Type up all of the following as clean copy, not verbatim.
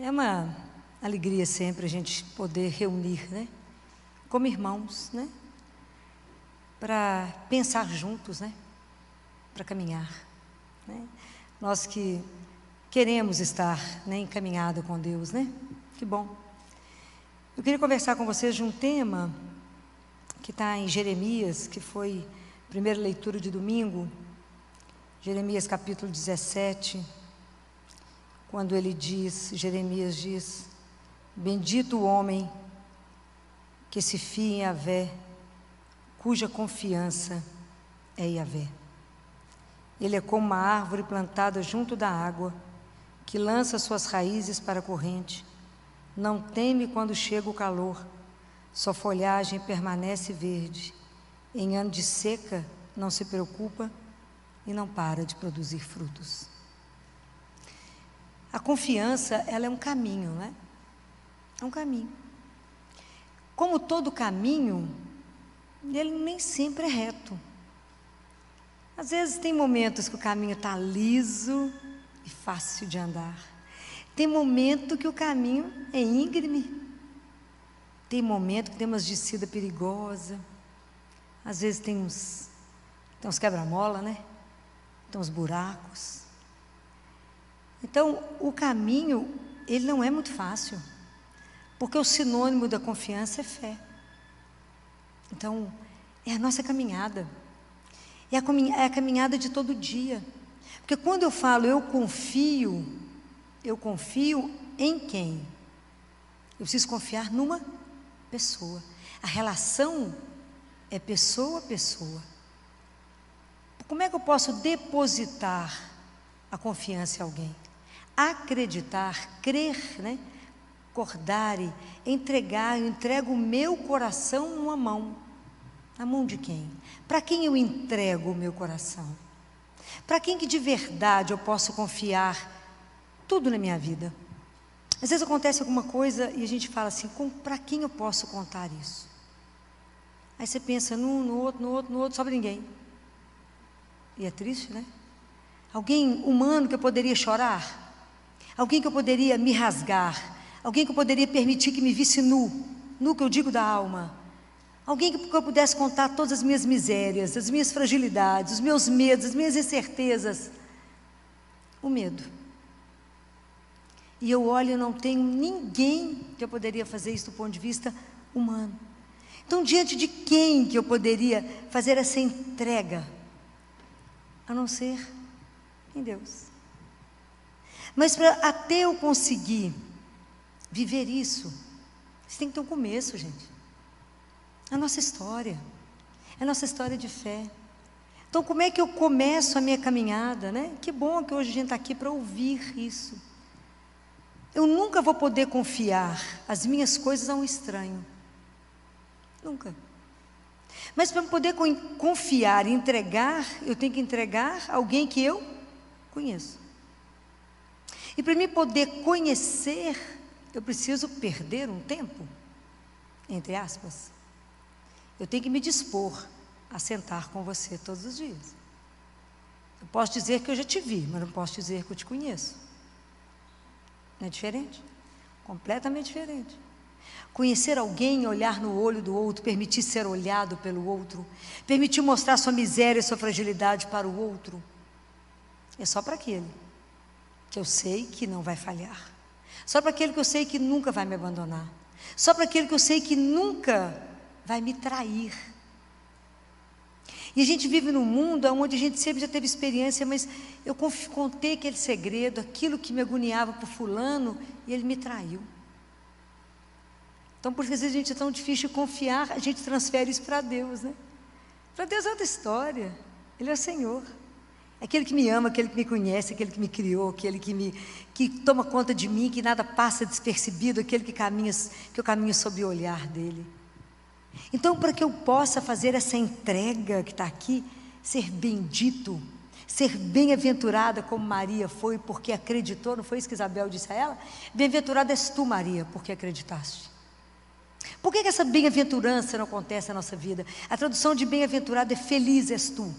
É uma alegria sempre a gente poder reunir, né? Como irmãos, né? Para pensar juntos, né? Para caminhar, né? Nós que queremos estar, né, encaminhado com Deus, né? Que bom. Eu queria conversar com vocês de um tema que está em Jeremias, que foi a primeira leitura de domingo, Jeremias capítulo 17, quando ele diz, Jeremias diz: bendito o homem que se fia em Yahvé, cuja confiança é Yahvé. Ele é como uma árvore plantada junto da água, que lança suas raízes para a corrente, não teme quando chega o calor, sua folhagem permanece verde, em ano de seca não se preocupa e não para de produzir frutos. A confiança, ela é um caminho, né? É um caminho. Como todo caminho, ele nem sempre é reto. Às vezes tem momentos que o caminho está liso e fácil de andar. Tem momento que o caminho é íngreme. Tem momento que tem umas descidas perigosas. Às vezes tem uns quebra-mola, né? Tem uns buracos. Então, o caminho, ele não é muito fácil. Porque o sinônimo da confiança é fé. Então, é a nossa caminhada. É a caminhada de todo dia. Porque quando eu falo eu confio em quem? Eu preciso confiar numa pessoa. A relação é pessoa a pessoa. Como é que eu posso depositar a confiança em alguém? Acreditar, crer, né? Acordare, entregar, eu entrego o meu coração numa mão. Na mão de quem? Para quem eu entrego o meu coração? Para quem que de verdade eu posso confiar tudo na minha vida? Às vezes acontece alguma coisa e a gente fala assim, para quem eu posso contar isso? Aí você pensa no outro, só para ninguém. E é triste, né? Alguém humano que eu poderia chorar? Alguém que eu poderia me rasgar? Alguém que eu poderia permitir que me visse nu que eu digo da alma? Alguém que eu pudesse contar todas as minhas misérias, as minhas fragilidades, os meus medos, as minhas incertezas. O medo. E eu olho e não tenho ninguém que eu poderia fazer isso do ponto de vista humano. Então, diante de quem que eu poderia fazer essa entrega? A não ser em Deus. Mas até eu conseguir viver isso, você tem que ter um começo, gente. É a nossa história. É a nossa história de fé. Então, como é que eu começo a minha caminhada, né? Que bom que hoje a gente está aqui para ouvir isso. Eu nunca vou poder confiar as minhas coisas a um estranho. Nunca. Mas para poder confiar e entregar, eu tenho que entregar a alguém que eu conheço. E para mim poder conhecer, eu preciso perder um tempo, entre aspas. Eu tenho que me dispor a sentar com você todos os dias. Eu posso dizer que eu já te vi, mas não posso dizer que eu te conheço. Não é diferente? Completamente diferente. Conhecer alguém, olhar no olho do outro, permitir ser olhado pelo outro, permitir mostrar sua miséria e sua fragilidade para o outro, é só para aquele que eu sei que não vai falhar, só para aquele que eu sei que nunca vai me abandonar, só para aquele que eu sei que nunca vai me trair. E a gente vive num mundo onde a gente sempre já teve experiência, mas eu contei aquele segredo, aquilo que me agoniava por fulano, e ele me traiu. Então, por isso que às vezes a gente é tão difícil de confiar, a gente transfere isso para Deus, né? Para Deus é outra história. Ele é o Senhor. É aquele que me ama, aquele que me conhece, aquele que me criou, aquele que toma conta de mim, que nada passa despercebido, aquele que eu caminho sob o olhar dele. Então, para que eu possa fazer essa entrega que está aqui, ser bendito, ser bem-aventurada como Maria foi, porque acreditou, não foi isso que Isabel disse a ela? Bem-aventurada és tu, Maria, porque acreditaste. Por que essa bem-aventurança não acontece na nossa vida? A tradução de bem-aventurado é feliz és tu,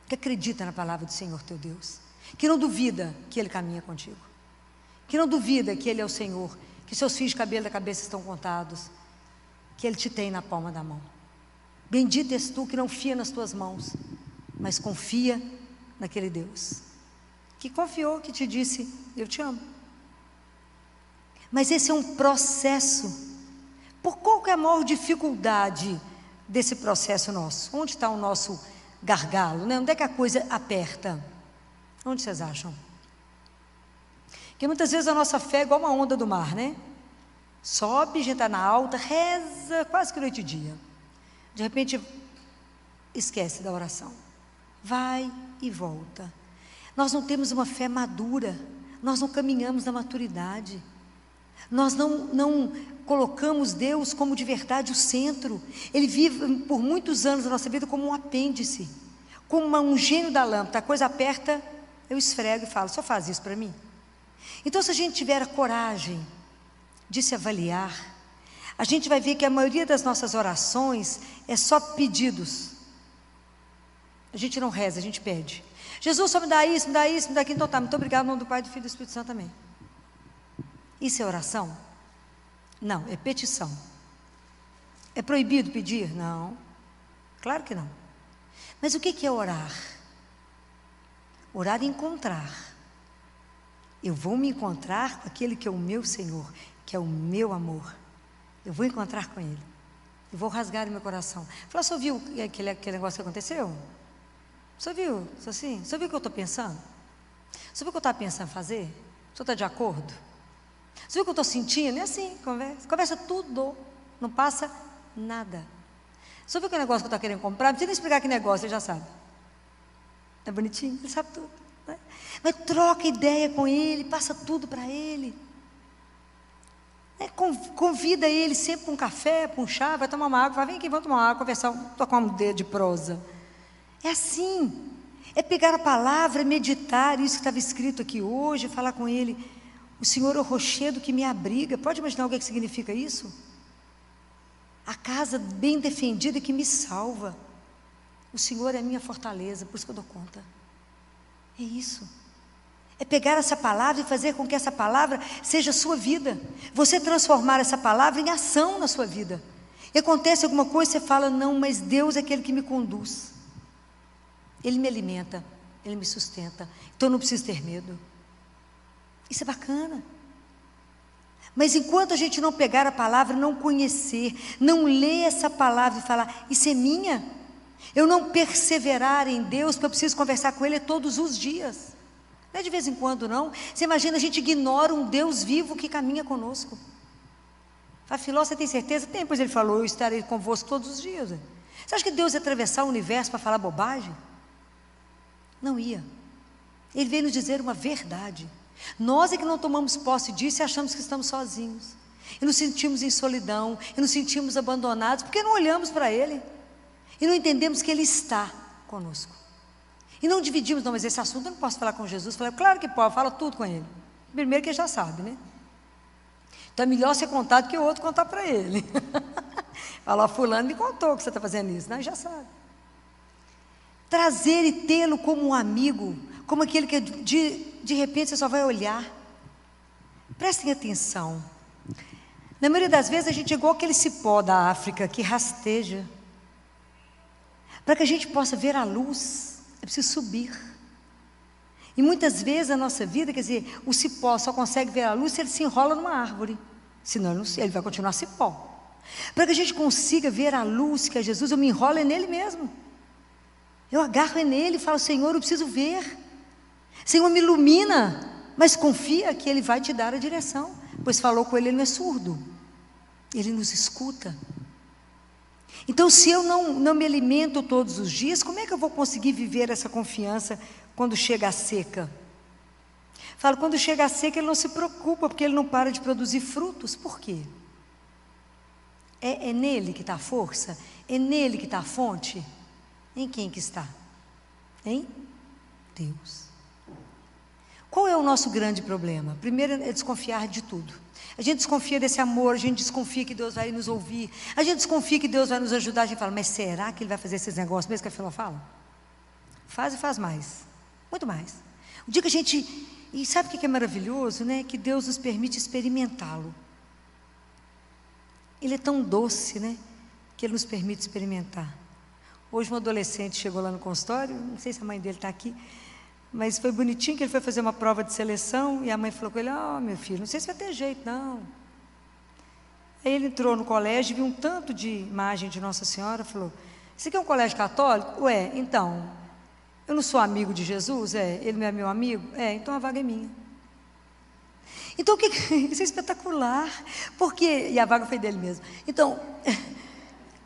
que acredita na palavra do Senhor teu Deus, que não duvida que Ele caminha contigo, que não duvida que Ele é o Senhor, que seus fios de cabelo da cabeça estão contados, que Ele te tem na palma da mão. Bendito és tu que não fia nas tuas mãos, mas confia naquele Deus que confiou, que te disse, eu te amo. Mas esse é um processo. Por qual que é a maior dificuldade desse processo nosso? Onde está o nosso gargalo, né? Onde é que a coisa aperta? Onde vocês acham? Porque muitas vezes a nossa fé é igual uma onda do mar, né? Sobe, a gente está na alta, reza quase que noite e dia. De repente, esquece da oração. Vai e volta. Nós não temos uma fé madura. Nós não caminhamos na maturidade. Nós não colocamos Deus como de verdade o centro. Ele vive por muitos anos da nossa vida como um apêndice, como um gênio da lâmpada. A coisa aperta, eu esfrego e falo, só faz isso para mim. Então, se a gente tiver a coragem de se avaliar, a gente vai ver que a maioria das nossas orações é só pedidos. A gente não reza, a gente pede. Jesus, só me dá isso, me dá isso, me dá aquilo. Então tá, muito obrigado, em nome do Pai, do Filho e do Espírito Santo também. Isso é oração? Não, é petição. É proibido pedir? Não, claro que não. Mas o que é orar? Orar é encontrar. Eu vou me encontrar com aquele que é o meu Senhor, que é o meu amor. Eu vou encontrar com Ele. Eu vou rasgar o meu coração. Fala, você ouviu aquele negócio que aconteceu? Você ouviu? Assim? Você ouviu o que eu estou pensando? Você viu o que eu estava pensando em fazer? O senhor está de acordo? Você viu o que eu estou sentindo? É assim, conversa tudo, não passa nada. Você viu aquele negócio que eu estou querendo comprar? Não precisa nem explicar que negócio, ele já sabe. É bonitinho, ele sabe tudo, né? Mas troca ideia com ele, passa tudo para ele. Convida ele sempre para um café, para um chá, vai tomar uma água, fala, vem aqui, vamos tomar uma água, conversar, tocar um dedo de prosa. É assim, é pegar a palavra, meditar, isso que estava escrito aqui hoje, falar com ele, o Senhor é o rochedo que me abriga. Pode imaginar o que significa isso? A casa bem defendida que me salva. O Senhor é a minha fortaleza, por isso que eu dou conta. É isso. É pegar essa palavra e fazer com que essa palavra seja a sua vida. Você transformar essa palavra em ação na sua vida. E acontece alguma coisa, você fala, não, mas Deus é aquele que me conduz. Ele me alimenta, Ele me sustenta. Então eu não preciso ter medo. Isso é bacana. Mas enquanto a gente não pegar a palavra, não conhecer, não ler essa palavra e falar, isso é minha. Eu não perseverar em Deus, porque eu preciso conversar com Ele todos os dias. Não é de vez em quando, não. Você imagina, a gente ignora um Deus vivo que caminha conosco. Fala, Filó, você tem certeza? Tem, pois Ele falou, eu estarei convosco todos os dias. Você acha que Deus ia atravessar o universo para falar bobagem? Não ia. Ele veio nos dizer uma verdade. Nós é que não tomamos posse disso e achamos que estamos sozinhos. E nos sentimos em solidão, e nos sentimos abandonados, porque não olhamos para Ele. E não entendemos que Ele está conosco. E não dividimos, não, mas esse assunto eu não posso falar com Jesus. Falei, claro que pode, fala tudo com Ele. Primeiro que Ele já sabe, né? Então é melhor ser contado que o outro contar para Ele. Fala, fulano me contou que você está fazendo isso, né? Ele já sabe. Trazer e tê-lo como um amigo, como aquele que de repente você só vai olhar. Prestem atenção. Na maioria das vezes a gente é igual aquele cipó da África que rasteja. Para que a gente possa ver a luz, é preciso subir. E muitas vezes na nossa vida, quer dizer, o cipó só consegue ver a luz se ele se enrola numa árvore. Senão ele vai continuar cipó. Para que a gente consiga ver a luz que é Jesus, eu me enrolo nele mesmo. Eu agarro nele e falo, Senhor, eu preciso ver. Senhor, me ilumina. Mas confia que Ele vai te dar a direção. Pois falou com Ele, Ele não é surdo. Ele nos escuta. Então, se eu não me alimento todos os dias, como é que eu vou conseguir viver essa confiança quando chega a seca? Falo, quando chega a seca, Ele não se preocupa, porque Ele não para de produzir frutos. Por quê? É nele que está a força? É nele que está a fonte? Em quem que está? Em Deus. Qual é o nosso grande problema? Primeiro é desconfiar de tudo. A gente desconfia desse amor, a gente desconfia que Deus vai nos ouvir, a gente desconfia que Deus vai nos ajudar, a gente fala, mas será que Ele vai fazer esses negócios mesmo que a Filó fala? Faz e faz mais, muito mais. O dia que a gente E sabe o que é maravilhoso, né? Que Deus nos permite experimentá-lo. Ele é tão doce, né? Que Ele nos permite experimentar. Hoje um adolescente chegou lá no consultório, não sei se a mãe dele está aqui, mas foi bonitinho que ele foi fazer uma prova de seleção e a mãe falou com ele: meu filho, não sei se vai ter jeito, não. Aí ele entrou no colégio, viu um tanto de imagem de Nossa Senhora, falou: isso aqui é um colégio católico? Ué, então, eu não sou amigo de Jesus? Ele não é meu amigo? Então a vaga é minha. Então, isso é espetacular, porque, e a vaga foi dele mesmo. Então,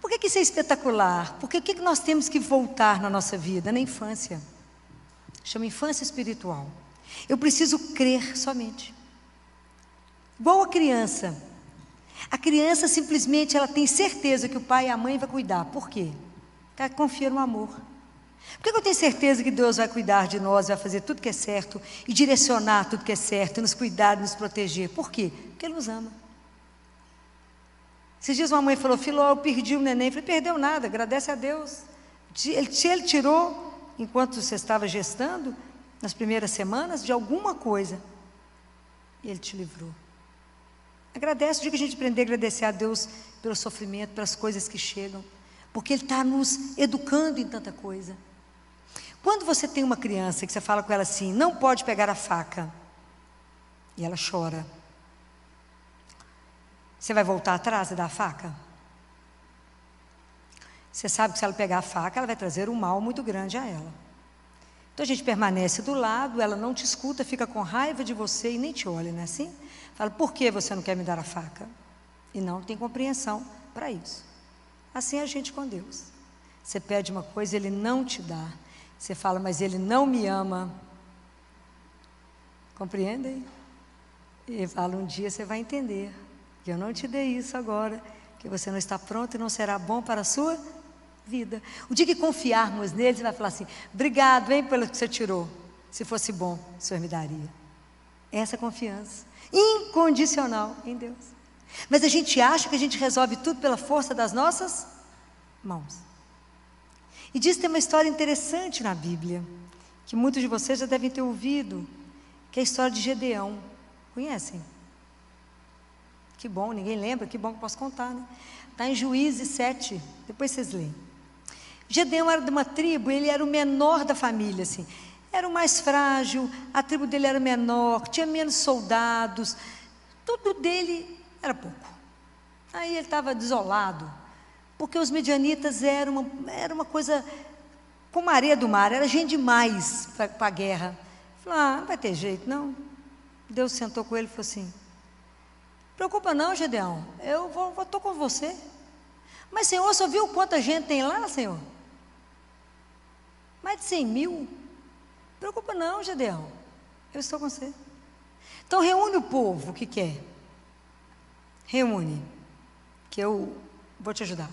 por que isso é espetacular? Porque o que nós temos que voltar na nossa vida? Na infância. Chama infância espiritual. Eu preciso crer somente. Igual a criança. A criança simplesmente, ela tem certeza que o pai e a mãe vão cuidar. Por quê? Porque ela confia no amor. Por que eu tenho certeza que Deus vai cuidar de nós, vai fazer tudo que é certo, e direcionar tudo que é certo, e nos cuidar, e nos proteger? Por quê? Porque Ele nos ama. Esses dias uma mãe falou: Filó, eu perdi o neném. Eu falei: perdeu nada, agradece a Deus. Se Ele tirou, enquanto você estava gestando, nas primeiras semanas, de alguma coisa, e Ele te livrou. Agradece. O dia que a gente aprender a agradecer a Deus pelo sofrimento, pelas coisas que chegam, porque Ele está nos educando em tanta coisa. Quando você tem uma criança que você fala com ela assim: não pode pegar a faca, e ela chora, você vai voltar atrás e dar a faca? Você sabe que se ela pegar a faca, ela vai trazer um mal muito grande a ela. Então a gente permanece do lado, ela não te escuta, fica com raiva de você e nem te olha, não é assim? Fala: por que você não quer me dar a faca? E não tem compreensão para isso. Assim é a gente com Deus. Você pede uma coisa, Ele não te dá. Você fala: mas Ele não me ama. Compreendem? E fala: um dia você vai entender que eu não te dei isso agora, que você não está pronto e não será bom para a sua vida. O dia que confiarmos nele, você vai falar assim: obrigado, hein, pelo que você tirou. Se fosse bom, o Senhor me daria. Essa confiança incondicional em Deus. Mas a gente acha que a gente resolve tudo pela força das nossas mãos. E diz que tem uma história interessante na Bíblia, que muitos de vocês já devem ter ouvido, que é a história de Gedeão. Conhecem? Que bom, ninguém lembra, que bom que eu posso contar, né? Está em Juízes 7, depois vocês leem. Gedeão era de uma tribo, ele era o menor da família, assim. Era o mais frágil, a tribo dele era menor, tinha menos soldados, tudo dele era pouco. Aí ele estava desolado, porque os medianitas era uma coisa como a areia do mar, era gente demais para a guerra. Falou: não vai ter jeito, não. Deus sentou com ele e falou assim: preocupa não, Gedeão, eu estou com você. Mas, Senhor, você viu quanta gente tem lá, Senhor? Mais de 100 mil. Preocupa não, Gedeão, eu estou com você. Então reúne o povo que quer. Reúne, que eu vou te ajudar.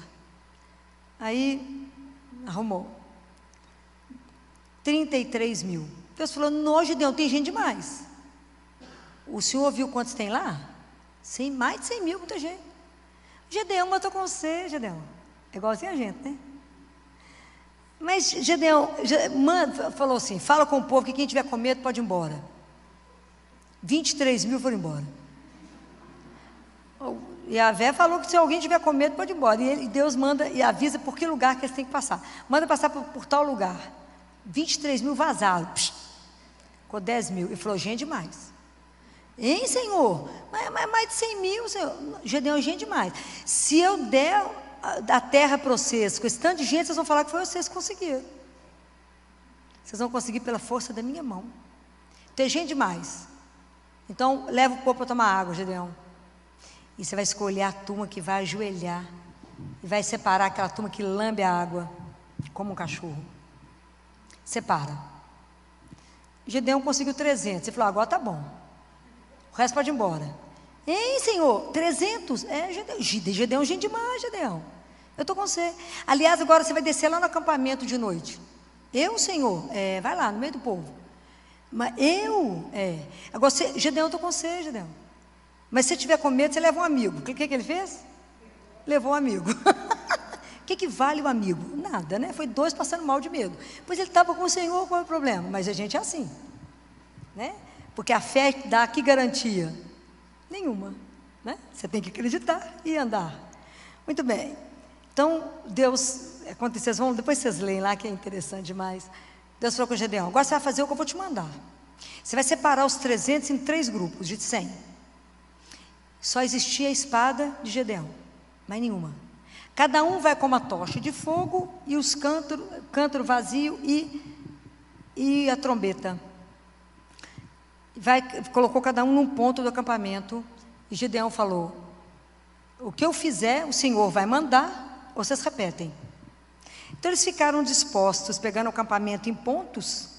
Aí arrumou 33 mil. Deus falou: não, Gedeão, tem gente demais. O senhor viu quantos tem lá? Mais de 100 mil, muita gente. Gedeão, eu estou com você, Gedeão. É igualzinho a gente, né? Mas Gedeão falou assim: fala com o povo que quem tiver com medo pode ir embora. 23 mil foram embora. E a Vé falou que se alguém tiver com medo pode ir embora. E Deus manda e avisa por que lugar que eles têm que passar. Manda passar por tal lugar. 23 mil vazaram. Ficou 10 mil. E falou: gente demais. Hein, Senhor? Mas mais de 100 mil, Senhor. Gedeão, gente demais. Se eu der a terra para vocês, com esse tanto de gente, vocês vão falar que foi vocês que conseguiram. Vocês vão conseguir pela força da minha mão. Tem gente demais. Então, leva o povo para tomar água, Gedeão. E você vai escolher a turma que vai ajoelhar. E vai separar aquela turma que lambe a água, como um cachorro. Separa. Gedeão conseguiu 300. Você falou: agora tá bom. O resto pode ir embora. Hein, Senhor? 300? Gedeão, gente demais, Gedeão. Eu estou com você. Aliás, agora você vai descer lá no acampamento de noite. Eu, Senhor? Vai lá, no meio do povo. Mas agora, Gedeão, eu estou com você, Gedeão. Mas se você tiver com medo, você leva um amigo. O que ele fez? Levou um amigo. O que vale o amigo? Nada, né? Foi 2 passando mal de medo. Pois ele estava com o Senhor, qual é o problema? Mas a gente é assim, né? Porque a fé dá que garantia? Nenhuma, né? Você tem que acreditar e andar. Muito bem. Então, Deus, depois vocês leem lá, que é interessante demais. Deus falou com Gedeão: agora você vai fazer o que eu vou te mandar. Você vai separar os 300 em 3 grupos de 100. Só existia a espada de Gedeão, mais nenhuma. Cada um vai com uma tocha de fogo e os cântaro vazio e a trombeta. Colocou cada um num ponto do acampamento. E Gedeão falou: o que eu fizer, o Senhor vai mandar, ou vocês repetem. Então eles ficaram dispostos, pegando o acampamento em pontos.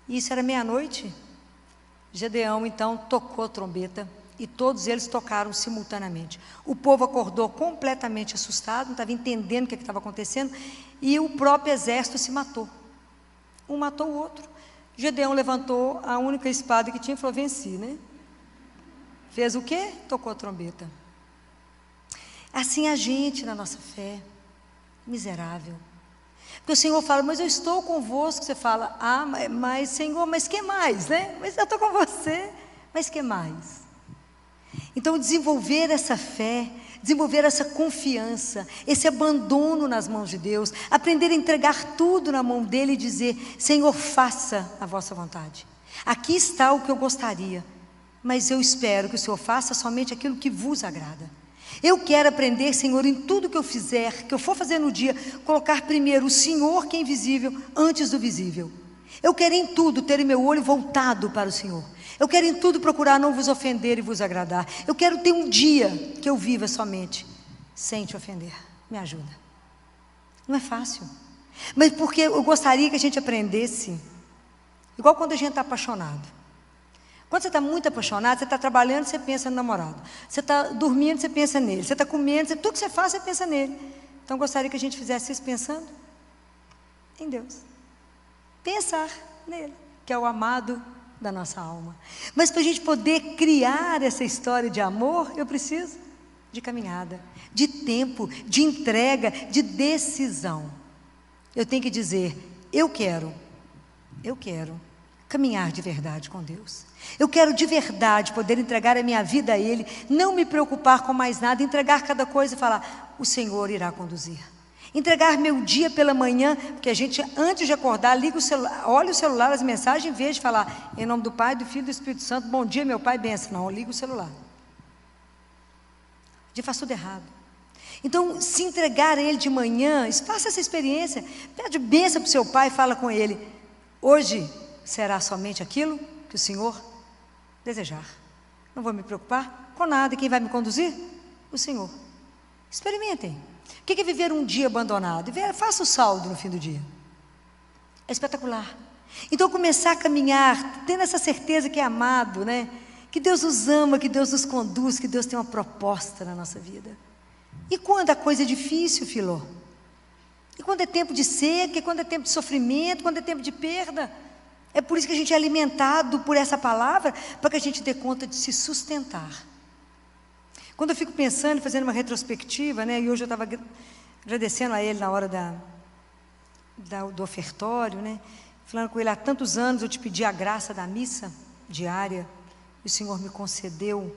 E isso era meia-noite. Gedeão então tocou a trombeta e todos eles tocaram simultaneamente. O povo acordou completamente assustado, não estava entendendo o que estava acontecendo, e o próprio exército se matou. Um matou o outro. Gedeão levantou a única espada que tinha e falou: venci, né? Fez o quê? Tocou a trombeta. Assim a gente, na nossa fé, miserável. Porque o Senhor fala: mas eu estou convosco. Você fala: ah, mas Senhor, mas que mais, né? Mas eu estou com você, mas que mais? Então desenvolver essa fé, desenvolver essa confiança, esse abandono nas mãos de Deus, aprender a entregar tudo na mão dEle e dizer: Senhor, faça a vossa vontade. Aqui está o que eu gostaria, mas eu espero que o Senhor faça somente aquilo que vos agrada. Eu quero aprender, Senhor, em tudo que eu fizer, que eu for fazer no dia, colocar primeiro o Senhor, que é invisível, antes do visível. Eu quero em tudo ter o meu olho voltado para o Senhor. Eu quero em tudo procurar não vos ofender e vos agradar. Eu quero ter um dia que eu viva somente sem te ofender. Me ajuda. Não é fácil, mas porque eu gostaria que a gente aprendesse, igual quando a gente está apaixonado. Quando você está muito apaixonado, você está trabalhando, você pensa no namorado. Você está dormindo, você pensa nele. Você está comendo, tudo que você faz, você pensa nele. Então, eu gostaria que a gente fizesse isso pensando em Deus. Pensar nele, que é o amado da nossa alma. Mas para a gente poder criar essa história de amor, eu preciso de caminhada, de tempo, de entrega, de decisão. Eu tenho que dizer: eu quero caminhar de verdade com Deus. Eu quero de verdade poder entregar a minha vida a Ele, não me preocupar com mais nada, entregar cada coisa e falar: o Senhor irá conduzir. Entregar meu dia pela manhã, porque a gente, antes de acordar, liga o celular, olha o celular, as mensagens, em vez de falar: em nome do Pai, do Filho e do Espírito Santo, bom dia, meu Pai, benção. Não, liga o celular. A gente faz tudo errado. Então, se entregar a Ele de manhã, faça essa experiência, pede bênção para o seu pai e fala com ele: hoje será somente aquilo que o Senhor desejar. Não vou me preocupar com nada. E quem vai me conduzir? O Senhor. Experimentem. O que é viver um dia abandonado? Faça o saldo no fim do dia. É espetacular. Então, começar a caminhar, tendo essa certeza que é amado, né? Que Deus nos ama, que Deus nos conduz, que Deus tem uma proposta na nossa vida. E quando a coisa é difícil, Filó? E quando é tempo de seca, e quando é tempo de sofrimento, quando é tempo de perda? É por isso que a gente é alimentado por essa palavra, para que a gente dê conta de se sustentar. Quando eu fico pensando, fazendo uma retrospectiva, né, e hoje eu estava agradecendo a ele na hora do ofertório, né, falando com ele: há tantos anos eu te pedi a graça da missa diária, e o Senhor me concedeu,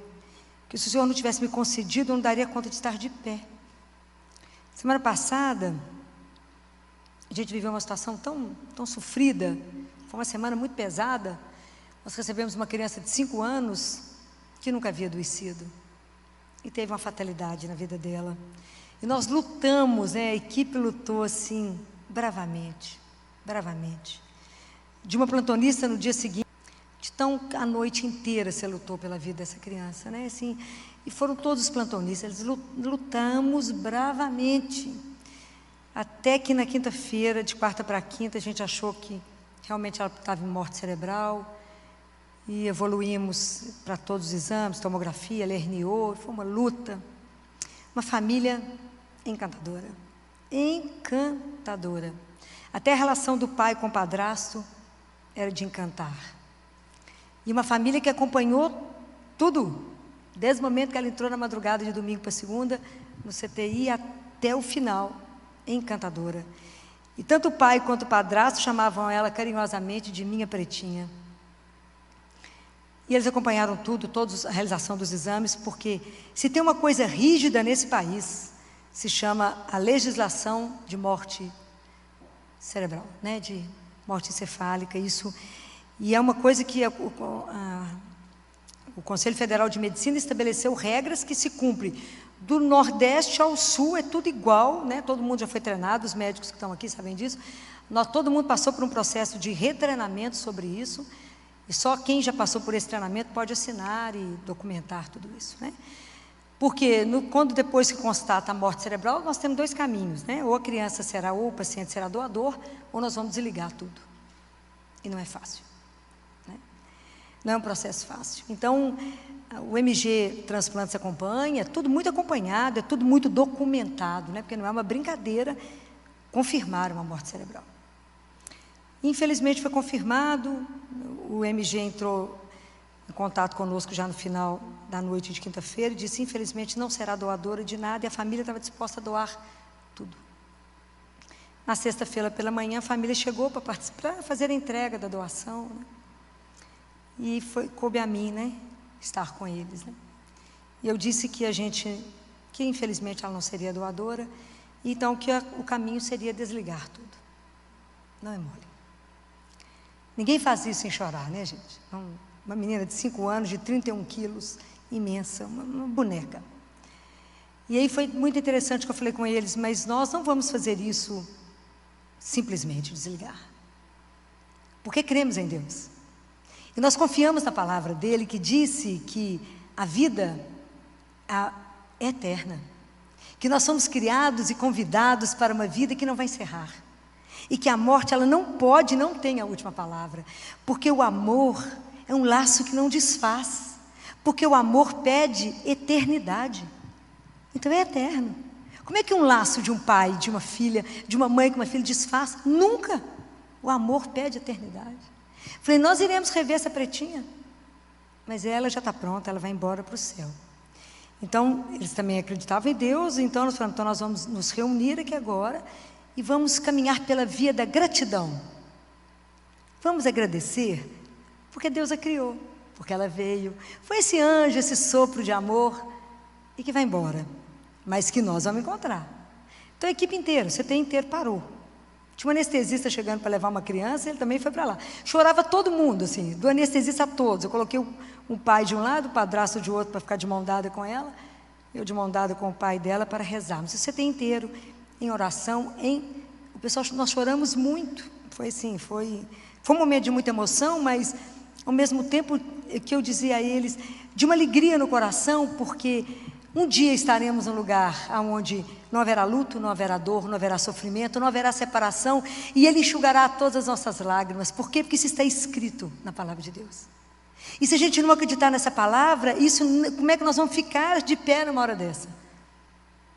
que se o Senhor não tivesse me concedido, eu não daria conta de estar de pé. Semana passada, a gente viveu uma situação tão sofrida. Foi uma semana muito pesada. Nós recebemos uma criança de 5 anos que nunca havia adoecido e teve uma fatalidade na vida dela. E nós lutamos, né? A equipe lutou assim, bravamente. De uma plantonista no dia seguinte, a noite inteira você lutou pela vida dessa criança, né? Assim, e foram todos os plantonistas, eles lutamos bravamente. Até que na quinta-feira, de quarta para quinta, a gente achou que realmente ela estava em morte cerebral, e evoluímos para todos os exames, tomografia, ela herniou, foi uma luta. Uma família encantadora, encantadora. Até a relação do pai com o padrasto era de encantar. E uma família que acompanhou tudo, desde o momento que ela entrou na madrugada de domingo para segunda, no CTI, até o final, encantadora. E tanto o pai quanto o padrasto chamavam ela carinhosamente de minha pretinha. E eles acompanharam tudo, toda a realização dos exames, porque se tem uma coisa rígida nesse país, se chama a legislação de morte cerebral, né, de morte encefálica, isso. E é uma coisa que o Conselho Federal de Medicina estabeleceu regras que se cumprem. Do Nordeste ao Sul é tudo igual, né? Todo mundo já foi treinado, os médicos que estão aqui sabem disso. Todo mundo passou por um processo de retreinamento sobre isso, e só quem já passou por esse treinamento pode assinar e documentar tudo isso, né? Porque quando depois que constata a morte cerebral, nós temos dois caminhos, né? Ou a criança será, ou o paciente será doador, ou nós vamos desligar tudo. E não é fácil, né? Não é um processo fácil. Então, o MG Transplantes acompanha, é tudo muito acompanhado, é tudo muito documentado, né? Porque não é uma brincadeira confirmar uma morte cerebral. Infelizmente foi confirmado, o MG entrou em contato conosco já no final da noite de quinta-feira e disse, infelizmente não será doadora de nada, e a família estava disposta a doar tudo. Na sexta-feira pela manhã a família chegou para participar, para fazer a entrega da doação, né? E coube a mim, né, estar com eles, né? E eu disse que infelizmente ela não seria doadora, então que o caminho seria desligar tudo. Não é mole. Ninguém faz isso sem chorar, né, gente? Uma menina de 5 anos, de 31 quilos, imensa, uma boneca. E aí foi muito interessante que eu falei com eles, mas nós não vamos fazer isso simplesmente, desligar. Porque cremos em Deus. E nós confiamos na palavra dele, que disse que a vida é eterna. Que nós somos criados e convidados para uma vida que não vai encerrar. E que a morte, ela não pode, não tem a última palavra. Porque o amor é um laço que não desfaz. Porque o amor pede eternidade. Então é eterno. Como é que um laço de um pai, de uma filha, de uma mãe com uma filha desfaz? Nunca. O amor pede eternidade. Falei, nós iremos rever essa pretinha. Mas ela já está pronta, ela vai embora para o céu. Então, eles também acreditavam em Deus, então nós falamos, então nós vamos nos reunir aqui agora e vamos caminhar pela via da gratidão. Vamos agradecer, porque Deus a criou, porque ela veio. Foi esse anjo, esse sopro de amor, e que vai embora, mas que nós vamos encontrar. Então a equipe inteira, o CTI inteiro parou. Tinha um anestesista chegando para levar uma criança, ele também foi para lá. Chorava todo mundo, assim, do anestesista a todos. Eu coloquei um pai de um lado, o padrasto de outro para ficar de mão dada com ela, eu de mão dada com o pai dela para rezarmos. O CTI inteiro em oração, o pessoal, nós choramos muito. Foi assim, foi um momento de muita emoção, mas ao mesmo tempo que eu dizia a eles, de uma alegria no coração, porque um dia estaremos num lugar onde não haverá luto, não haverá dor, não haverá sofrimento, não haverá separação, e Ele enxugará todas as nossas lágrimas. Por quê? Porque isso está escrito na palavra de Deus. E se a gente não acreditar nessa palavra, como é que nós vamos ficar de pé numa hora dessa?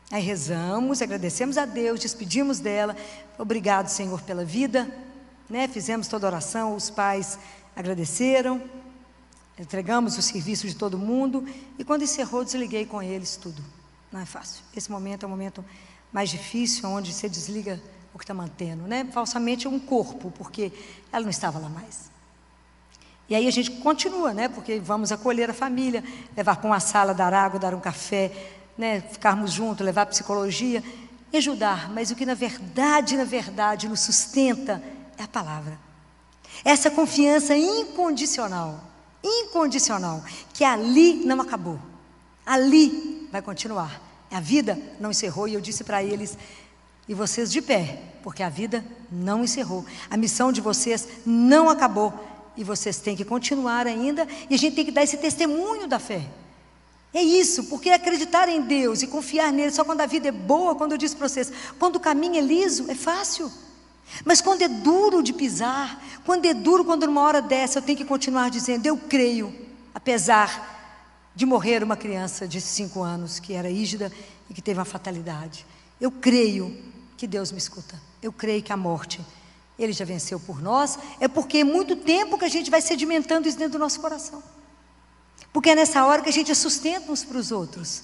Aí rezamos, agradecemos a Deus, despedimos dela, obrigado, Senhor, pela vida, né? Fizemos toda a oração, os pais agradeceram, entregamos o serviço de todo mundo, e quando encerrou, desliguei com eles tudo. Não é fácil. Esse momento é o momento mais difícil, onde você desliga o que está mantendo, né? Falsamente um corpo, porque ela não estava lá mais. E aí a gente continua, né? Porque vamos acolher a família, levar para uma sala, dar água, dar um café, né? Ficarmos juntos, levar psicologia e ajudar. Mas o que na verdade nos sustenta é a palavra. Essa confiança incondicional, que ali não acabou, ali vai continuar. A vida não encerrou, e eu disse para eles, e vocês de pé, porque a vida não encerrou, a missão de vocês não acabou, e vocês têm que continuar ainda, e a gente tem que dar esse testemunho da fé. É isso, porque acreditar em Deus e confiar nele só quando a vida é boa, quando eu disse para vocês, quando o caminho é liso, é fácil. Mas quando é duro de pisar, quando numa hora dessa eu tenho que continuar dizendo, eu creio, apesar de morrer uma criança de 5 anos, que era rígida e que teve uma fatalidade. Eu creio que Deus me escuta. Eu creio que a morte, Ele já venceu por nós. É porque é muito tempo que a gente vai sedimentando isso dentro do nosso coração. Porque é nessa hora que a gente sustenta uns para os outros.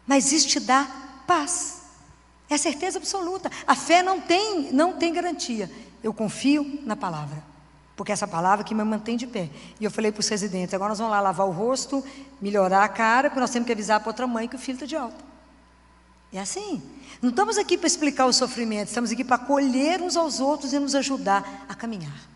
Mas isso te dá paz. É a certeza absoluta. A fé não tem garantia. Eu confio na palavra. porque essa palavra que me mantém de pé. E eu falei para os residentes, agora nós vamos lá lavar o rosto, melhorar a cara, porque nós temos que avisar para outra mãe que o filho está de alta. É assim. Não estamos aqui para explicar o sofrimento, estamos aqui para acolher uns aos outros e nos ajudar a caminhar,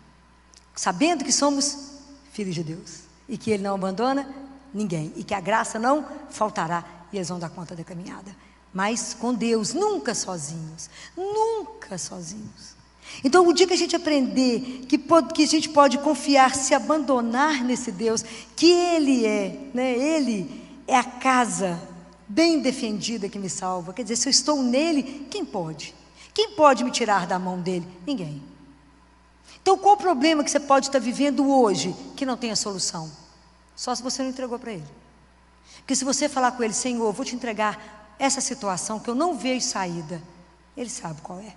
sabendo que somos filhos de Deus e que Ele não abandona ninguém e que a graça não faltará e eles vão dar conta da caminhada. Mas com Deus, nunca sozinhos, nunca sozinhos. Então, o dia que a gente aprender que a gente pode confiar, se abandonar nesse Deus, que Ele é, né? Ele é a casa bem defendida que me salva. Quer dizer, se eu estou nele, quem pode? Quem pode me tirar da mão dele? Ninguém. Então, qual o problema que você pode estar vivendo hoje que não tenha solução? Só se você não entregou para Ele. Porque se você falar com Ele, Senhor, vou te entregar essa situação que eu não vejo saída, Ele sabe qual é.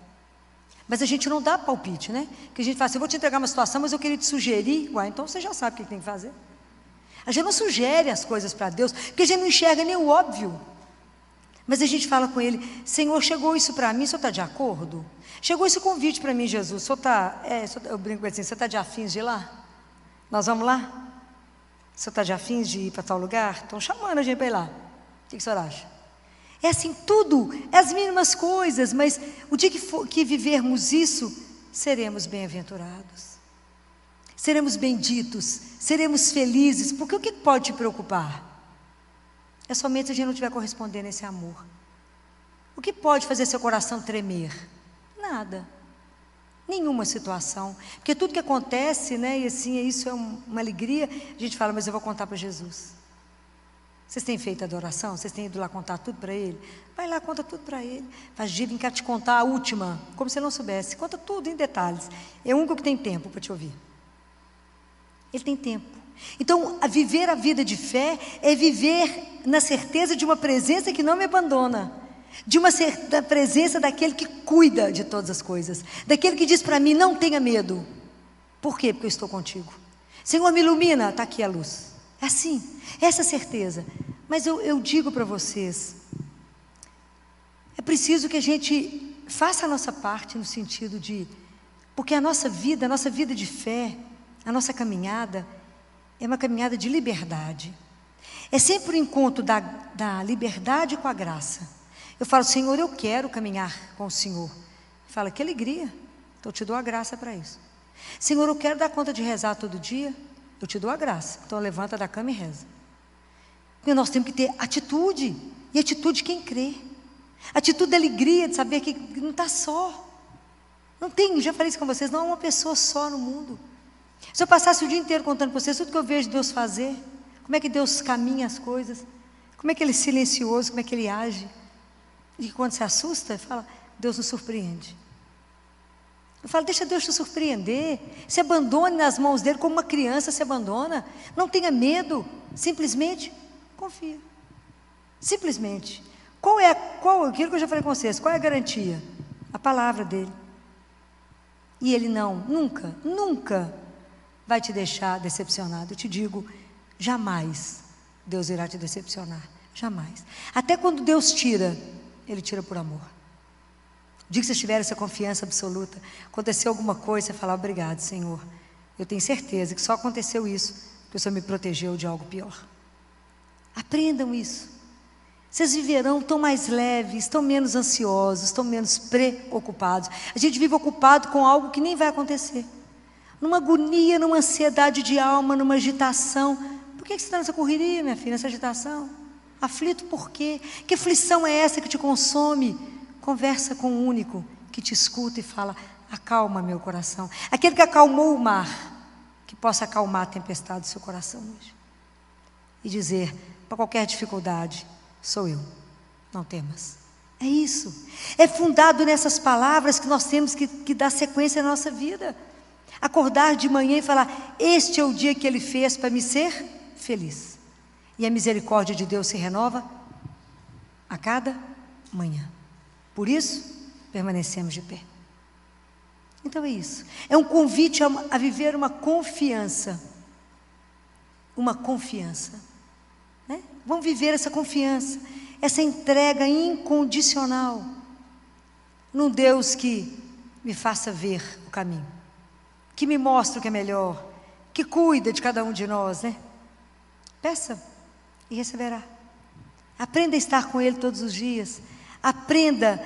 Mas a gente não dá palpite, né? Porque a gente fala assim, eu vou te entregar uma situação, mas eu queria te sugerir. Ué, então você já sabe o que tem que fazer. A gente não sugere as coisas para Deus, porque a gente não enxerga nem o óbvio. Mas a gente fala com Ele, Senhor, chegou isso para mim, o Senhor está de acordo? Chegou esse convite para mim, Jesus, o Senhor está, eu brinco assim, você está de afins de ir lá? Nós vamos lá? O Senhor está de afins de ir para tal lugar? Estão chamando a gente para ir lá. O que o Senhor acha? É assim, tudo, é as mínimas coisas, mas o dia que vivermos isso, seremos bem-aventurados. Seremos benditos, seremos felizes, porque o que pode te preocupar? É somente se a gente não estiver correspondendo a esse amor. O que pode fazer seu coração tremer? Nada. Nenhuma situação. Porque tudo que acontece, né, e assim, isso é uma alegria, a gente fala, mas eu vou contar para Jesus. Vocês têm feito adoração? Vocês têm ido lá contar tudo para Ele? Vai lá, conta tudo para Ele. Faz dia, vem cá te contar a última, como se não soubesse. Conta tudo em detalhes. É o único que tem tempo para te ouvir. Ele tem tempo. Então, viver a vida de fé é viver na certeza de uma presença que não me abandona, da presença daquele que cuida de todas as coisas, daquele que diz para mim, não tenha medo. Por quê? Porque eu estou contigo. Senhor, me ilumina, está aqui a luz. É assim, essa certeza. Mas eu digo para vocês, é preciso que a gente faça a nossa parte no sentido de, porque a nossa vida de fé, a nossa caminhada, é uma caminhada de liberdade. É sempre o encontro da liberdade com a graça. Eu falo, Senhor, eu quero caminhar com o Senhor. Fala, que alegria, então eu te dou a graça para isso. Senhor, eu quero dar conta de rezar todo dia. Eu te dou a graça, então levanta da cama e reza. Porque nós temos que ter atitude, e atitude de quem crê. Atitude de alegria, de saber que não está só. Não tem, já falei isso com vocês, não há uma pessoa só no mundo. Se eu passasse o dia inteiro contando para vocês tudo que eu vejo Deus fazer, como é que Deus caminha as coisas, como é que Ele é silencioso, como é que Ele age. E quando se assusta, fala, Deus nos surpreende. Eu falo, deixa Deus te surpreender, se abandone nas mãos dEle como uma criança se abandona, não tenha medo, simplesmente confia, simplesmente. Aquilo que eu já falei com vocês, qual é a garantia? A palavra dEle. E Ele nunca vai te deixar decepcionado. Eu te digo, jamais Deus irá te decepcionar, jamais. Até quando Deus tira, Ele tira por amor. O dia que vocês tiverem essa confiança absoluta, aconteceu alguma coisa, você fala, obrigado, Senhor. Eu tenho certeza que só aconteceu isso, porque o Senhor me protegeu de algo pior. Aprendam isso. Vocês viverão tão mais leves, tão menos ansiosos, tão menos preocupados. A gente vive ocupado com algo que nem vai acontecer. Numa agonia, numa ansiedade de alma, numa agitação. Por que você está nessa correria, minha filha, nessa agitação? Aflito por quê? Que aflição é essa que te consome? Conversa com o único que te escuta e fala, acalma meu coração. Aquele que acalmou o mar, que possa acalmar a tempestade do seu coração hoje. E dizer, para qualquer dificuldade, sou eu, não temas. É isso. É fundado nessas palavras que nós temos que dar sequência à nossa vida. Acordar de manhã e falar, este é o dia que Ele fez para me ser feliz. E a misericórdia de Deus se renova a cada manhã. Por isso, permanecemos de pé. Então é isso. É um convite a viver uma confiança. Uma confiança. Né? Vamos viver essa confiança. Essa entrega incondicional. Num Deus que me faça ver o caminho. que me mostra o que é melhor, que cuida de cada um de nós, né? Peça e receberá. Aprenda a estar com Ele todos os dias. Aprenda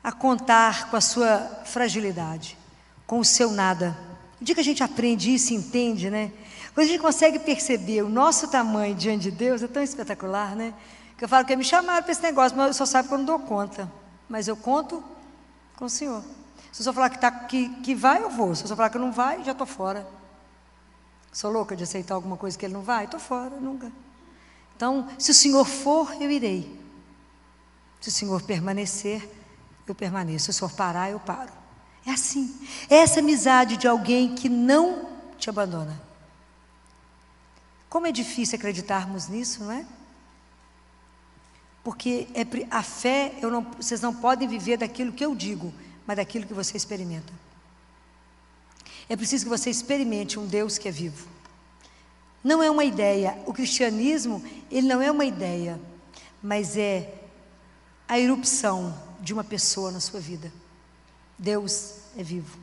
a contar com a sua fragilidade, com o seu nada. O dia que a gente aprende isso e entende, né? Quando a gente consegue perceber o nosso tamanho diante de Deus, é tão espetacular, né? Que eu falo que me chamaram para esse negócio, mas eu só sabe que eu não dou conta. Mas eu conto com o Senhor. Se o Senhor falar que vai, eu vou. Se o Senhor falar que não vai, já estou fora. Sou louca de aceitar alguma coisa que Ele não vai? Estou fora, nunca. Então, se o Senhor for, eu irei. Se o Senhor permanecer, eu permaneço. Se o Senhor parar, eu paro. É assim. É essa amizade de alguém que não te abandona. Como é difícil acreditarmos nisso, não é? Porque a fé, vocês não podem viver daquilo que eu digo, mas daquilo que você experimenta. É preciso que você experimente um Deus que é vivo. Não é uma ideia. O cristianismo, ele não é uma ideia, mas é a erupção de uma pessoa na sua vida. Deus é vivo,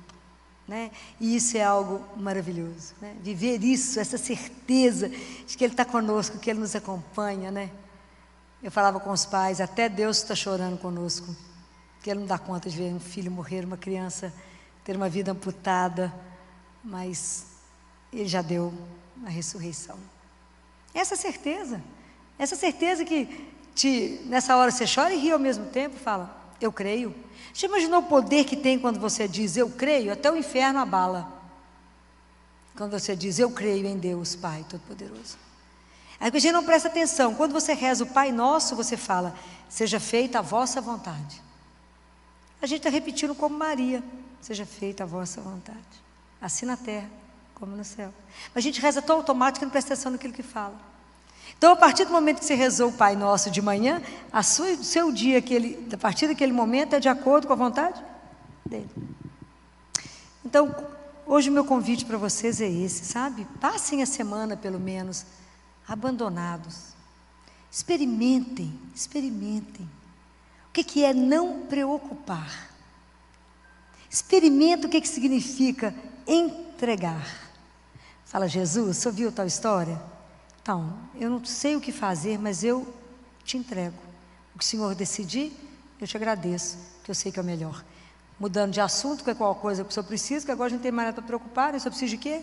né? E isso é algo maravilhoso, né? Viver isso, essa certeza de que Ele está conosco, que Ele nos acompanha, né? Eu falava com os pais, até Deus está chorando conosco, que Ele não dá conta de ver um filho morrer, uma criança ter uma vida amputada, mas Ele já deu a ressurreição. Essa certeza que nessa hora você chora e ri ao mesmo tempo, fala, eu creio. Já imaginou o poder que tem quando você diz, eu creio? Até o inferno abala. Quando você diz, eu creio em Deus, Pai Todo-Poderoso. Aí a gente não presta atenção. Quando você reza o Pai Nosso, você fala, seja feita a vossa vontade. A gente está repetindo como Maria, seja feita a vossa vontade. Assim na terra, como no céu. Mas a gente reza tão automático que não presta atenção naquilo que fala. Então, a partir do momento que você rezou o Pai Nosso de manhã, o seu dia, a partir daquele momento, é de acordo com a vontade dele. Então, hoje o meu convite para vocês é esse, sabe? Passem a semana, pelo menos, abandonados. Experimentem. O que é não preocupar? Experimenta o que significa entregar. Fala, Jesus, você ouviu tal história? Então, eu não sei o que fazer, mas eu te entrego. O que o Senhor decidir, eu te agradeço, que eu sei que é o melhor. Mudando de assunto, que é qual coisa que o Senhor precisa, que agora a gente não tem mais nada para preocupar, eu só preciso de quê?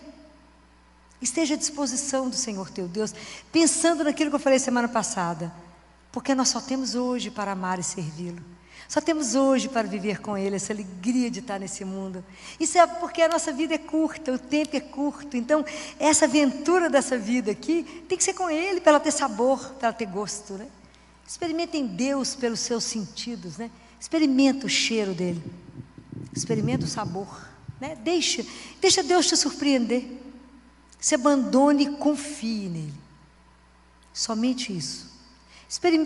Esteja à disposição do Senhor teu Deus, pensando naquilo que eu falei semana passada, porque nós só temos hoje para amar e servi-lo. Só temos hoje para viver com Ele, essa alegria de estar nesse mundo. Isso é porque a nossa vida é curta, o tempo é curto. Então, essa aventura dessa vida aqui tem que ser com Ele, para ela ter sabor, para ela ter gosto, né? Experimentem Deus pelos seus sentidos, né? Experimenta o cheiro dEle. Experimenta o sabor, né? Deixa Deus te surpreender. Se abandone e confie nele. Somente isso.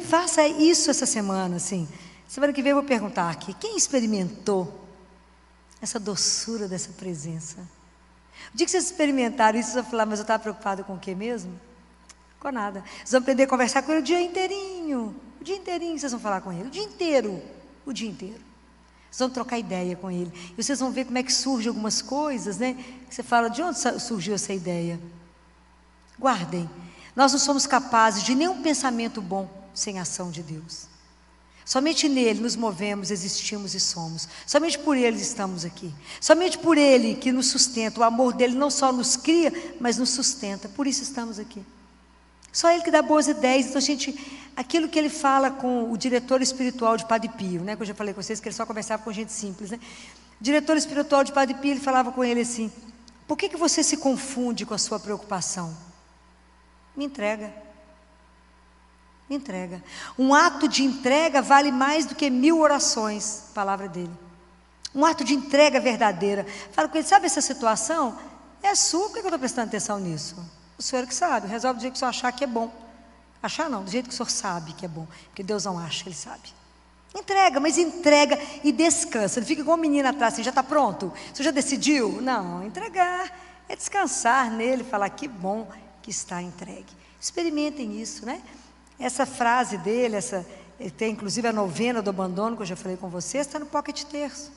Faça isso essa semana, assim. Semana que vem eu vou perguntar aqui, quem experimentou essa doçura dessa presença? O dia que vocês experimentaram isso, vocês vão falar, mas eu estava preocupada com o quê mesmo? Com nada. Vocês vão aprender a conversar com Ele o dia inteirinho. O dia inteirinho vocês vão falar com Ele. O dia inteiro. Vocês vão trocar ideia com Ele. E vocês vão ver como é que surgem algumas coisas, né? Que você fala, de onde surgiu essa ideia? Guardem. Nós não somos capazes de nenhum pensamento bom sem a ação de Deus. Somente nele nos movemos, existimos e somos. Somente por ele estamos aqui. Somente por ele que nos sustenta. O amor dele não só nos cria, mas nos sustenta. Por isso estamos aqui. Só ele que dá boas ideias. Então, aquilo que ele fala com o diretor espiritual de Padre Pio, né? Que eu já falei com vocês que ele só conversava com gente simples, né? O diretor espiritual de Padre Pio, ele falava com ele assim, por que você se confunde com a sua preocupação? Me entrega. Um ato de entrega vale mais do que 1000 orações, palavra dele. Um ato de entrega verdadeira. Fala com ele, sabe essa situação? É sua, por que eu estou prestando atenção nisso? O senhor que sabe, resolve do jeito que o senhor achar que é bom. Achar não, do jeito que o senhor sabe que é bom. Porque Deus não acha, Ele sabe. Entrega, mas entrega e descansa. Não fica igual um menino atrás, assim, já está pronto? Você já decidiu? Não, entregar é descansar nele, falar que bom que está entregue. Experimentem isso, né? Essa frase dele, tem inclusive a novena do abandono, que eu já falei com vocês, está no Pocket Terço.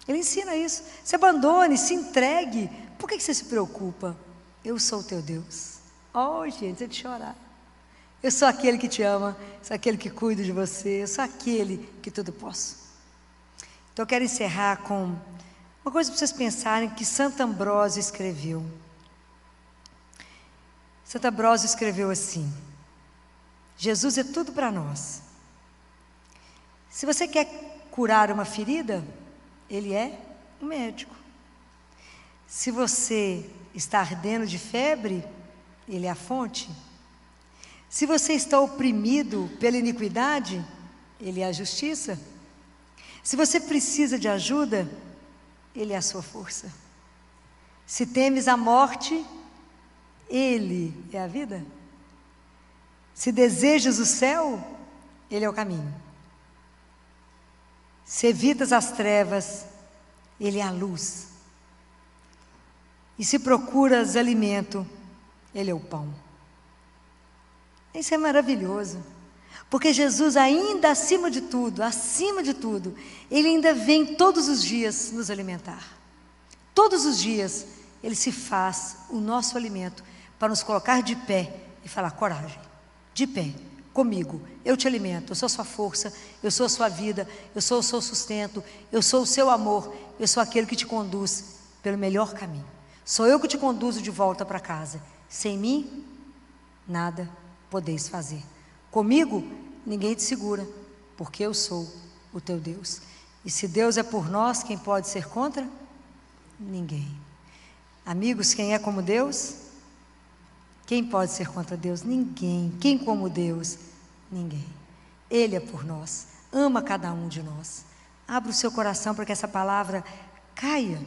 Ele ensina isso. Se abandone, se entregue. Por que você se preocupa? Eu sou o teu Deus. Oh, gente, é de chorar. Eu sou aquele que te ama, sou aquele que cuida de você, eu sou aquele que tudo posso. Então eu quero encerrar com uma coisa para vocês pensarem que Santo Ambrósio escreveu. Santo Ambrósio escreveu assim: Jesus é tudo para nós. Se você quer curar uma ferida, Ele é um médico. Se você está ardendo de febre, Ele é a fonte. Se você está oprimido pela iniquidade, Ele é a justiça. Se você precisa de ajuda, Ele é a sua força. Se temes a morte, Ele é a vida. Se desejas o céu, Ele é o caminho. Se evitas as trevas, Ele é a luz. E se procuras alimento, Ele é o pão. Isso é maravilhoso, porque Jesus ainda acima de tudo, Ele ainda vem todos os dias nos alimentar. Todos os dias Ele se faz o nosso alimento para nos colocar de pé e falar: coragem, de pé, comigo, eu te alimento, eu sou a sua força, eu sou a sua vida, eu sou o seu sustento, eu sou o seu amor, eu sou aquele que te conduz pelo melhor caminho. Sou eu que te conduzo de volta para casa. Sem mim, nada podeis fazer. Comigo, ninguém te segura, porque eu sou o teu Deus. E se Deus é por nós, quem pode ser contra? Ninguém. Amigos, quem é como Deus? Quem pode ser contra Deus? Ninguém. Quem como Deus? Ninguém. Ele é por nós, ama cada um de nós. Abra o seu coração para que essa palavra caia.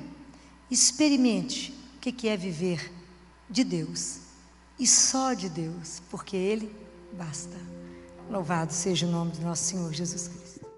Experimente o que é viver de Deus. E só de Deus, porque Ele basta. Louvado seja o nome do nosso Senhor Jesus Cristo.